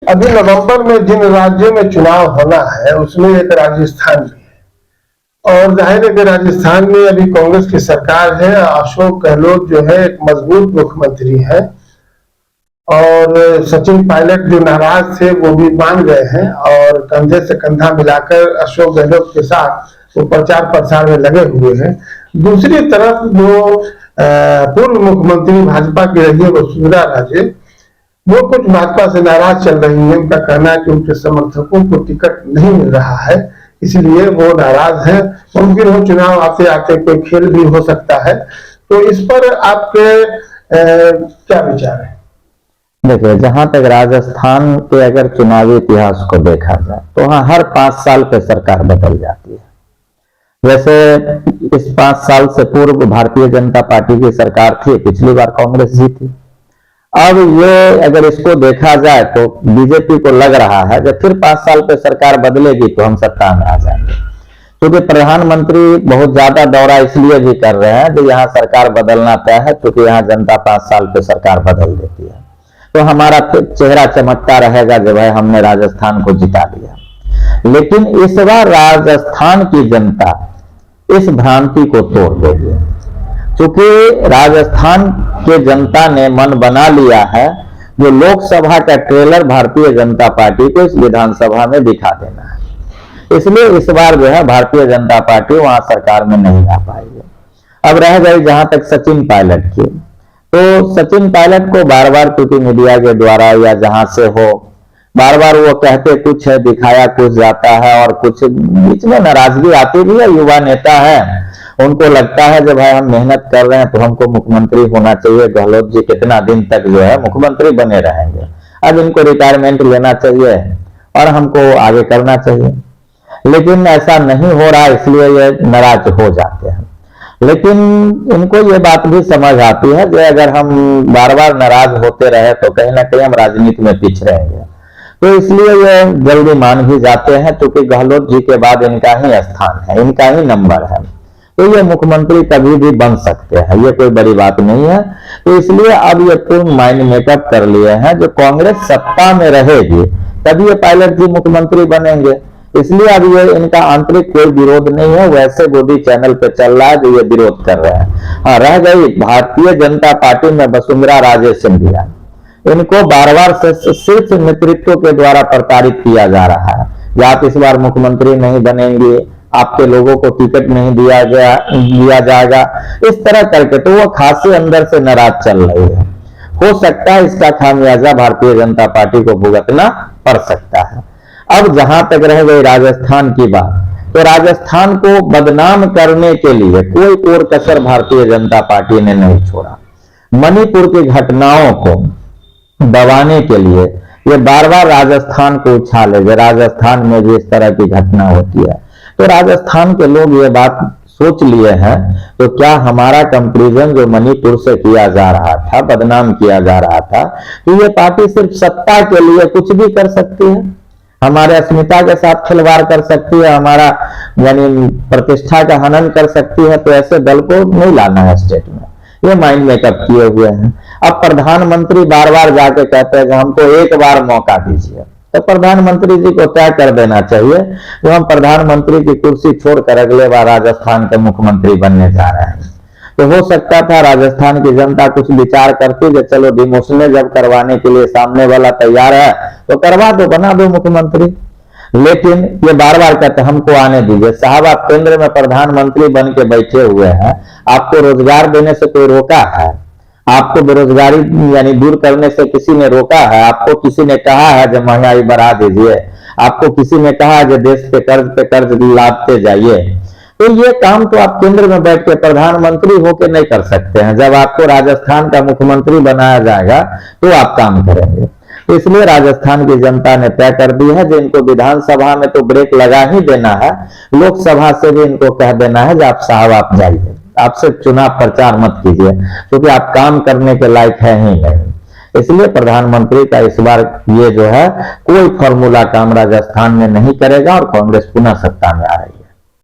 अभी नवंबर में जिन राज्यों में चुनाव होना है उसमें एक राजस्थान भी है, और जाहिर है कि राजस्थान में अभी कांग्रेस की सरकार है। अशोक गहलोत जो है एक मजबूत मुख्यमंत्री है, और सचिन पायलट जो नाराज थे वो भी मान गए हैं और कंधे से कंधा मिलाकर अशोक गहलोत के साथ वो प्रचार प्रसार में लगे हुए हैं। दूसरी तरफ जो पूर्व मुख्यमंत्री भाजपा की रही है वसुंधरा राजे, वो कुछ भाजपा से नाराज चल रही है। उनका कहना है कि उनके समर्थकों को टिकट नहीं मिल रहा है, इसलिए वो नाराज है। मुमकिन हो चुनाव आते आते कोई खेल भी हो सकता है। तो इस पर आपके क्या विचार है? देखिए, जहां तक राजस्थान के अगर चुनावी इतिहास को देखा जाए तो वहां हर 5 साल पे सरकार बदल जाती है। वैसे इस 5 साल से पूर्व भारतीय जनता पार्टी की सरकार थी, पिछली बार कांग्रेस जीती। अब ये अगर इसको देखा जाए तो बीजेपी को लग रहा है कि फिर 5 साल पे सरकार बदलेगी तो हम सत्ता में आ जाएंगे, क्योंकि प्रधानमंत्री बहुत ज्यादा दौरा इसलिए भी कर रहे हैं कि यहाँ सरकार बदलना तय है, क्योंकि यहाँ जनता 5 साल पे सरकार बदल देती है तो हमारा चेहरा चमकता रहेगा जब भाई हमने राजस्थान को जिता दिया। लेकिन इस बार राजस्थान की जनता इस भ्रांति को तोड़ देगी, क्योंकि राजस्थान के जनता ने मन बना लिया है जो लोकसभा का ट्रेलर भारतीय जनता पार्टी को इस विधानसभा में दिखा देना है। इसलिए इस बार जो है भारतीय जनता पार्टी वहां सरकार में नहीं आ पाएगी। अब रह गई जहां तक सचिन पायलट की, तो सचिन पायलट को बार बार क्योंकि मीडिया के द्वारा या जहां से हो बार बार वो कहते कुछ है, दिखाया कुछ जाता है, और कुछ बीच में नाराजगी आती भी है। युवा नेता है, उनको लगता है जब भाई हम मेहनत कर रहे हैं तो हमको मुख्यमंत्री होना चाहिए। गहलोत जी कितना दिन तक जो है मुख्यमंत्री बने रहेंगे, अब इनको रिटायरमेंट लेना चाहिए और हमको आगे करना चाहिए। लेकिन ऐसा नहीं हो रहा, इसलिए ये नाराज हो जाते हैं। लेकिन इनको ये बात भी समझ आती है कि अगर हम बार बार नाराज होते रहे तो कहीं ना कहीं हम राजनीति में पिछड़ेंगे, तो इसलिए ये जल्दी मान भी जाते हैं, क्योंकि गहलोत जी के बाद इनका ही स्थान है, इनका ही नंबर है, तो ये मुख्यमंत्री कभी भी बन सकते हैं, ये कोई बड़ी बात नहीं है। तो इसलिए अब ये पूर्ण माइंड मेकअप कर लिए हैं, जो कांग्रेस सत्ता में रहेगी तभी ये पायलट जी मुख्यमंत्री बनेंगे। इसलिए अब ये इनका आंतरिक कोई विरोध नहीं है, वैसे गोदी चैनल पे चल रहा है जो ये विरोध कर रहे हैं। हाँ, रह गई भारतीय जनता पार्टी में वसुंधरा राजे सिंधिया, इनको बार बार सिर्फ नेतृत्व के द्वारा प्रताड़ित किया जा रहा है कि आप इस बार मुख्यमंत्री नहीं बनेंगे, आपके लोगों को टिकट नहीं दिया जाएगा, इस तरह करके तो वो खासे अंदर से नाराज चल रही है। हो सकता है इसका खामियाजा भारतीय जनता पार्टी को भुगतना पड़ सकता है। अब जहां तक रह गई राजस्थान की बात, तो राजस्थान को बदनाम करने के लिए कोई और कसर भारतीय जनता पार्टी ने नहीं छोड़ा। मणिपुर की घटनाओं को दबाने के लिए ये बार बार राजस्थान को उछाले, राजस्थान में भी इस तरह की घटना होती है। तो राजस्थान के लोग ये बात सोच लिए हैं, तो क्या हमारा कंपैरिजन जो मणिपुर से किया जा रहा था, बदनाम किया जा रहा था, तो ये पार्टी सिर्फ सत्ता के लिए कुछ भी कर सकती है, हमारे अस्मिता के साथ खिलवाड़ कर सकती है, हमारा यानी प्रतिष्ठा का हनन कर सकती है, तो ऐसे दल को नहीं लाना है स्टेट में। ये माइंड मेकअप किए हुए हैं। अब प्रधानमंत्री बार बार जाके कहते हैं कि हमको एक बार मौका दीजिए, तो प्रधानमंत्री जी को तय कर देना चाहिए कि हम प्रधानमंत्री की कुर्सी छोड़कर अगले बार राजस्थान के मुख्यमंत्री बनने जा रहे हैं। तो हो सकता था राजस्थान की जनता कुछ विचार करती कि चलो डिमोशन जब करवाने के लिए सामने वाला तैयार है तो करवा दो, बना दो मुख्यमंत्री। लेकिन ये बार बार कहते हमको आने दीजिए। साहब, आप केंद्र में प्रधानमंत्री बन के बैठे हुए हैं, आपको रोजगार देने से कोई रोका है? आपको बेरोजगारी यानी दूर करने से किसी ने रोका है? आपको किसी ने कहा है जब महंगाई बढ़ा दीजिए? आपको किसी ने कहा है देश पे कर्ज लादते जाइए? तो ये काम तो आप केंद्र में बैठ के प्रधानमंत्री होकर नहीं कर सकते हैं। जब आपको राजस्थान का मुख्यमंत्री बनाया जाएगा तो आप काम करेंगे। तो इसलिए राजस्थान की जनता ने तय कर दी है कि इनको विधानसभा में तो ब्रेक लगा ही देना है, लोकसभा से भी इनको कह देना है कि आप साहब आप जाइए, आपसे चुनाव प्रचार मत कीजिए, क्योंकि आप काम करने के लायक है ही नहीं। इसलिए प्रधानमंत्री का इस बार ये जो है कोई फॉर्मूला काम राजस्थान में नहीं करेगा और कांग्रेस पुनः सत्ता में आएगी।